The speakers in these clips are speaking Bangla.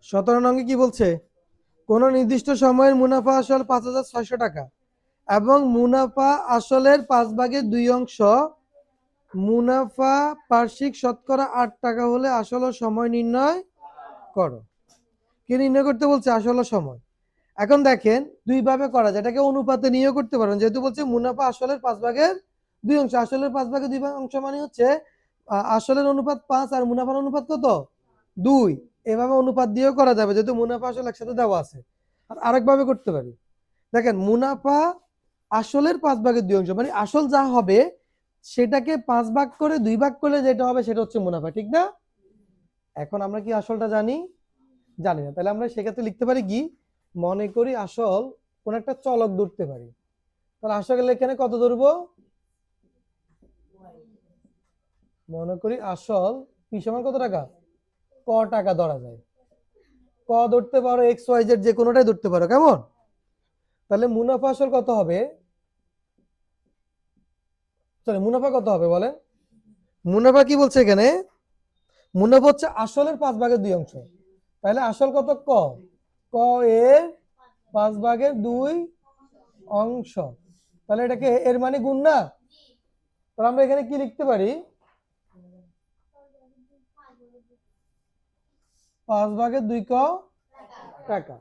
17 নঙ্গে কি বলছে? কোন নির্দিষ্ট সময়ের মুনাফা আসল 5,600 টাকা এবং মুনাফা আসলের 5/2 মুনাফা বার্ষিক শতকরা 8 টাকা হলে আসল ও সময় নির্ণয় করো। কি নির্ণয় করতে বলছে? আসল ও সময়। এখন দেখেন দুইভাবে করা যায়, এটাকে অনুপাতে নিয়েও করতে পারেন, যেহেতু বলছে মুনাফা আসলের 5/2 আসলের 5/2 মানে হচ্ছে আসলের অনুপাত 5 আর মুনাফার অনুপাত কত? 2। এভাবে অনুপাত দিয়েও করা যাবে, যেহেতু মুনাফা আসল একসাথে দেওয়া আছে। আর আরেকভাবে করতে পারি, দেখেন মুনাফা আসলের 5/2 মানে আসল যা হবে সেটাকে 5 ভাগ করে 2 ভাগ করলে যেটা হবে সেটা হচ্ছে মুনাফা, ঠিক না? এখন আমরা কি আসলটা জানি? জানি না, তাহলে আমরা সেক্ষেত্রে লিখতে পারি কি, মনে করি আসল কোন একটা চলক ধরতে পারি। তাহলে আসলে এখানে কত ধরবো? মনে করি আসল পি সমান কত টাকা? ক টাকা ধরা যায়। ক ধরতে পারো, এক্স ওয়াই জেড যে কোনোটাই ধরতে পারো, কেমন? তাহলে মুনাফা আসল কত হবে? সরি, মুনাফা কত হবে বলেন? মুনাফা কি বলছে এখানে? মুনাফা হচ্ছে আসলের 5/2। তাহলে আসল কত? ক। ক এর 5/2 তাহলে এটাকে এর মানে গুণ না? তাহলে আমরা এখানে কি লিখতে পারি? 5/2 ক টাকা।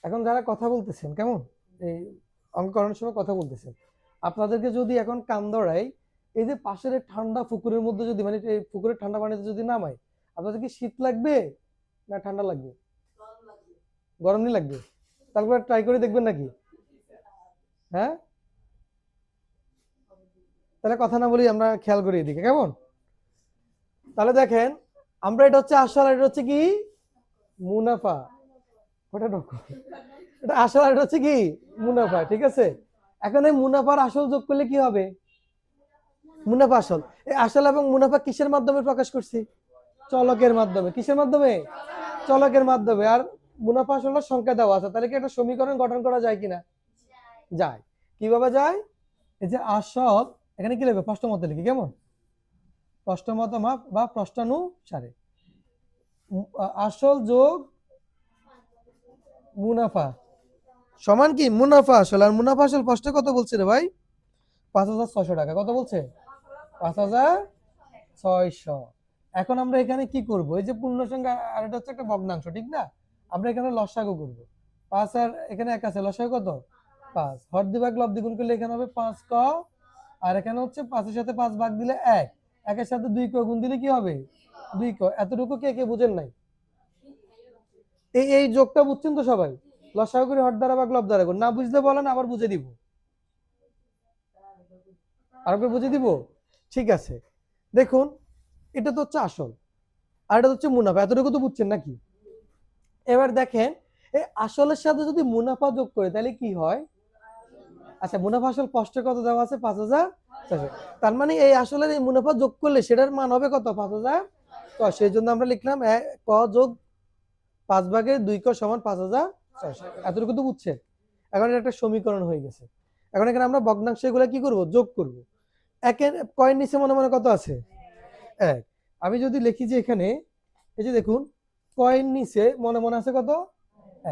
এখন যারা কথা বলতেছেন, কেমন এই অঙ্ক করানোর সময় কথা বলতেছেন, আপনাদেরকে যদি এখন কান ধরাই, এই যে পাশের ঠান্ডা পুকুরের মধ্যে যদি, মানে এই পুকুরের ঠান্ডা পানিতে যদি নামাই, আপনাদের কি শীত লাগবে না ঠান্ডা লাগবে? গরম নি লাগবে? তারপর ট্রাই করে দেখবেন নাকি? হ্যাঁ, তাহলে কথা না বলি আমরা খেয়াল করি এদিকে, কেমন? তাহলে দেখেন, আমরা এটা হচ্ছে আসল, এটা হচ্ছে কি মুনাফা। ওটা ঢোকো, এটা আসল, এটা হচ্ছে কি মুনাফা, ঠিক আছে? এখন এই মুনাফার আসল যোগ করলে কি হবে? মুনাফা আসল। এই আসল এবং মুনাফা কিসের মাধ্যমে প্রকাশ করছি? চলকের মাধ্যমে। কিসের মাধ্যমে? চলকের মাধ্যমে। আর মুনাফা আসলের সংখ্যা দেওয়া আছে, তাহলে কি একটা সমীকরণ গঠন করা যায় কিনা? যায়। কিভাবে যায়? এই যে আসল, এখানে কি লিখবে? প্রশ্ন মতে লিখি, কেমন? প্রশ্ন মত মাপ বা প্রশ্নানুসারে আসল যোগ মুনাফা সমান কি মুনাফা আসল। আর মুনাফা আসল প্রশ্নে কত বলছে রে ভাই? 5,600 টাকা। কত বলছে? 5,600। এখন আমরা এখানে কি করব? এই যে পূর্ণ সংখ্যা আর এটা হচ্ছে একটা ভগ্নাংশ, ঠিক না? আমরা এখানে লসাগু করব। 5 আর এখানে 1 আছে, লসাগু কত? 5। হর দিভাগ লব দ্বিগুণ করলে এখানে হবে 5 ক, আর এখানে হচ্ছে 5 এর সাথে 5 ভাগ দিলে 1, 1 এর সাথে 2 ক গুণ দিলে কি হবে? 2 ক। এতটুকু কে কে বুঝেন নাই? এই যোগটা বুঝছেন তো সবাই? লসাগু করে হর দ্বারা ভাগ লব দ্বারা গুণ। না বুঝলে বলেন, আবার বুঝে দিব। আর বুঝে দিব? ঠিক আছে, দেখুন এটা তো হচ্ছে আসল আর এটা হচ্ছে মুনাফা, এতটুকু তো বুঝছেন নাকি? এবার দেখেন, এই আসলের সাথে যদি মুনাফা যোগ করে তাহলে কি হয়? আচ্ছা, মুনাফা আসল কষ্ট কত দেওয়া আছে? 5,600। তার মানে এই আসলের এই মুনাফা যোগ করলে সেটার মান হবে কত? 5,600। সেই জন্য আমরা লিখলাম ক যোগ 5/2 ক সমান 5,600। এতটুকু তো বুঝছেন? এখন এটা একটা সমীকরণ হয়ে গেছে। এখন এখানে আমরা ভগ্নাংশ এগুলো কি করব? যোগ করব। একের কয়ের নিচে মনে মনে কত আছে? 1। আমি যদি লিখি যে এখানে, এই যে দেখুন, কয়ের নিচে মনে মনে আছে কত?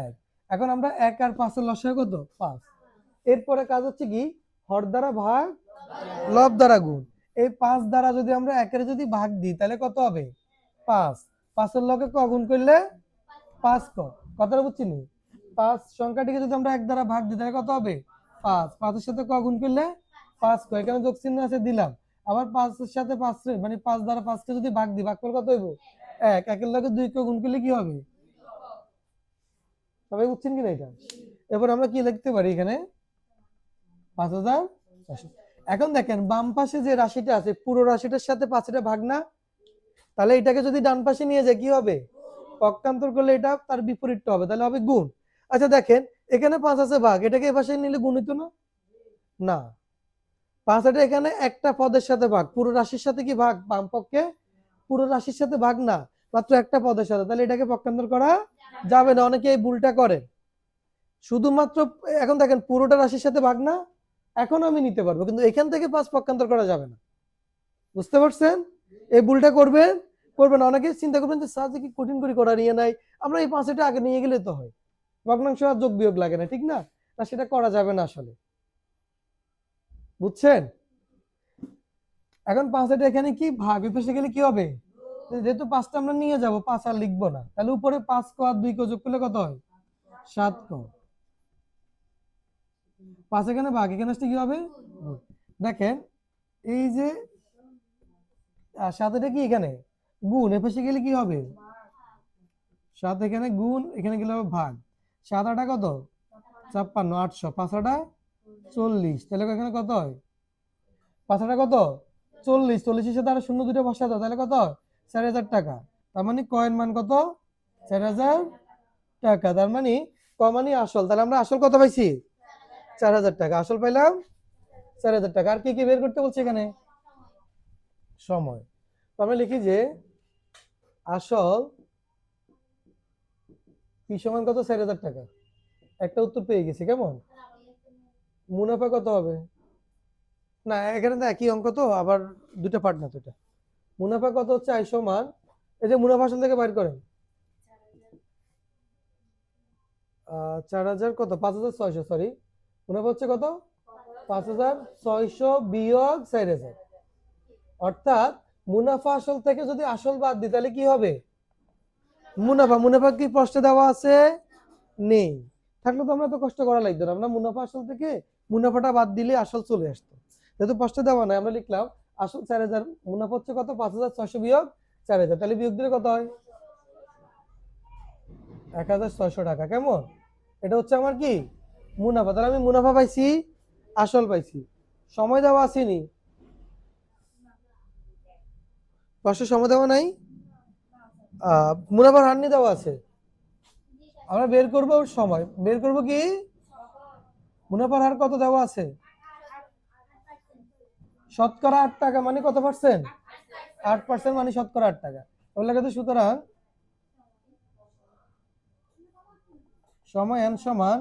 1। এখন আমরা 1 আর 5 এর লসাগু কত? 5। এরপরে কাজ হচ্ছে কি, হর দ্বারা ভাগ লব দ্বারা গুণ। এই 5 দ্বারা যদি আমরা 1 এর যদি ভাগ দিই তাহলে কত হবে? 5। 5 এর লগে ক গুণ করলে 5 ক। কথাটা বুঝছি নি? 5 সংখ্যাটিকে যদি আমরা 1 দ্বারা ভাগ দিই তাহলে কত হবে? 5। 5 এর সাথে ক গুণ করলে 5 ক। এখানে যোগ চিহ্ন আছে, দিলাম। আবার 5 এর সাথে 5 মানে 5 দ্বারা 5 কে যদি ভাগ দিই, ভাগ করলে কত হইব? 1। 1 এর লগে 2 কে গুণ করলে কি হবে? সবাই বুঝছেন কিনা এটা? এরপর আমরা কি লিখতে পারি এখানে? 5,600। এখন দেখেন বাম পাশে যে রাশিটা আছে পুরো রাশিটার সাথে 5 ভাগ না? তাহলে এটাকে যদি ডান পাশে নিয়ে যায় কি হবে? পক্ষান্তর করলে এটা তার বিপরীতটা হবে, তাহলে হবে গুণ। আচ্ছা দেখেন, এখানে 5 আছে ভাগ, এটাকে এই পাশে নিলে গুণ হইতো না? না, 5 এটা এখানে একটা পদের সাথে ভাগ, পুরো রাশির সাথে কি ভাগ? বাম পক্ষে পুরো রাশির সাথে ভাগ না, মাত্র একটা পদের সাথে, তাহলে এটাকে পক্ষান্তর করা যাবে না। অনেকে এই ভুলটা করে শুধুমাত্র। এখন দেখেন পুরোটা রাশির সাথে ভাগ না, এখন আমি নিতে পারবো, কিন্তু এখান থেকে 5 পক্ষান্তর করা যাবে না। বুঝতে পারছেন? এই ভুলটা করবেন করবে না। অনেকে চিন্তা করবেন যে স্যার যে কি কঠিন করে করা নিয়ে নাই, আমরা এই 5 এটা আগে নিয়ে গেলে তো হয়, ভগ্নাংশ আর যোগ বিয়োগ লাগে না, ঠিক না? না, সেটা করা যাবে না আসলে, বুঝছেন? এখন 5 এটা এখানে কি ভাগ, এই পাশে গেলে কি হবে? যেহেতু 5টা আমরা নিয়ে যাব, 5 আর লিখবো না, তাহলে উপরে 5 ক আর 2 ক যোগ করলে কত হয়? 7 ক। 5 এখানে ভাগ, এখানে আসলে কি হবে? দেখেন এই যে 7 এটা কি এখানে গুণ, এ পাশে গেলে কি হবে? 7 এখানে গুণ, এখানে গেলে হবে ভাগ। 7 আটা কত? 56, 800, 5 আটা 40, তাহলে এখানে কত হয়? 5 আটা কত? 40, 40-এর সাথে আরো শূন্য দুটো বসা দাও, তাহলে কত হয়? 4000 টাকা। তার মানে কয়ের মান কত? 4000 টাকা। তার মানে ক মানে আসল, তাহলে আমরা আসল কত পাইছি? 4000 টাকা আসল পাইলাম, 4000 টাকা। আর কি কি বের করতে বলছে এখানে? সময়। তো আমরা লিখি যে আসল পি সমান কত? 4000 টাকা। একটা উত্তর পেয়ে গেছি, কেমন? মুনাফা কত হবে? না, এখানে তো একই অঙ্ক, তো আবার দুটো পার্ট না তো এটা। মুনাফা কত হচ্ছে? আই সমান, এই যে মুনাফা আসল থেকে বাইর করেন, 4000 কত? 5600, সরি, মুনাফা হচ্ছে কত? 5600 বিয়োগ 4000। অর্থাৎ মুনাফা আসল থেকে যদি আসল বাদ দিই তাহলে কি হবে? মুনাফা। মুনাফা কি প্রশ্নে দেওয়া আছে? নেই। থাকলে তো আমরা তো কষ্ট করা লাগতো না, আমরা মুনাফা আসল থেকে মুনাফাটা বাদ দিলে আসল চলে আসতো। যেহেতু প্রশ্নে দেওয়া নাই, আমরা লিখলাম আসল 4000, মুনাফা হচ্ছে কত? 5600 বিয়োগ 4000, তাহলে বিয়োগ দিলে কত হয়? 1600 টাকা। কেমন? এটা হচ্ছে আমার কি মুনাফা। তাহলে আমি মুনাফা পাইছি, আসল পাইছি। সময় দেওয়া আসেনি, প্রশ্নে সময় দেওয়া নাই, মুনাফার হার নিয়ে দেওয়া আছে। আমরা বের করব সময়, বের করব কি মুনাফার হার কত দেওয়া আছে? শতকরা 8 টাকা, মানে কত পার্সেন্ট? 8%, মানে শতকরা 8 টাকা। তাহলে সুতরাং সময় এন সমান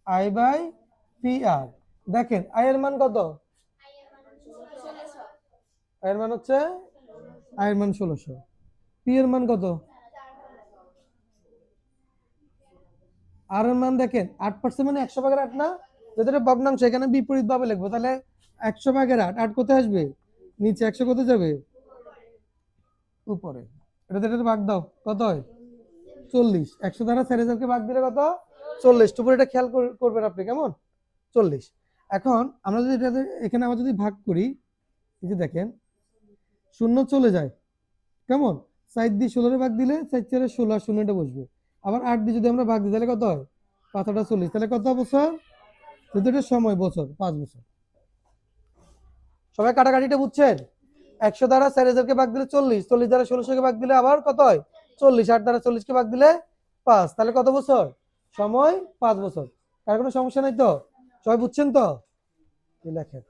আই বাই পি আর। দেখেন আই এর মান কত? আই এর মান হচ্ছে, আই এর মান 1600। পি এর মান কত? আর এর মান দেখেন 8%, মানে 100/8 না? যেটা ভগ্নাংশ, এখানে বিপরীত ভাবে লিখবো, তাহলে 100/8, 8 কোথায় আসবে? নিচে। 100 কোথায় যাবে? উপরে। এটা ভাগ দাও, কত হয়? 40। 100 দ্বারা 4000 কে ভাগ দিলে কত? 40। উপরে এটা খেয়াল করবেন আপনি, কেমন? 40। এখন আমরা যদি এটা এখানে আবার যদি ভাগ করি, এই যে দেখেন শূন্য চলে যায়, কেমন? 4 দিয়ে 16 ভাগ দিলে 4 4 16, শূন্যটা বসবে। আবার 8 দিয়ে যদি আমরা ভাগ দিই তাহলে কত হয়? 5 8 40, তাহলে কত বছর? যদি এটা সময় বছর, 5 বছর। সবাই কাটাকাটিটা বুঝছেন? 100 দ্বারা 4000 কে ভাগ দিলে 40, 40 দ্বারা 1600 কে ভাগ দিলে আবার কত হয়? 40, 8 দ্বারা 40 কে ভাগ দিলে 5, তাহলে কত বছর? সময় 5 বছর। কার কোনো সমস্যা নাই তো? সবাই বুঝছেন তো? লেখেন।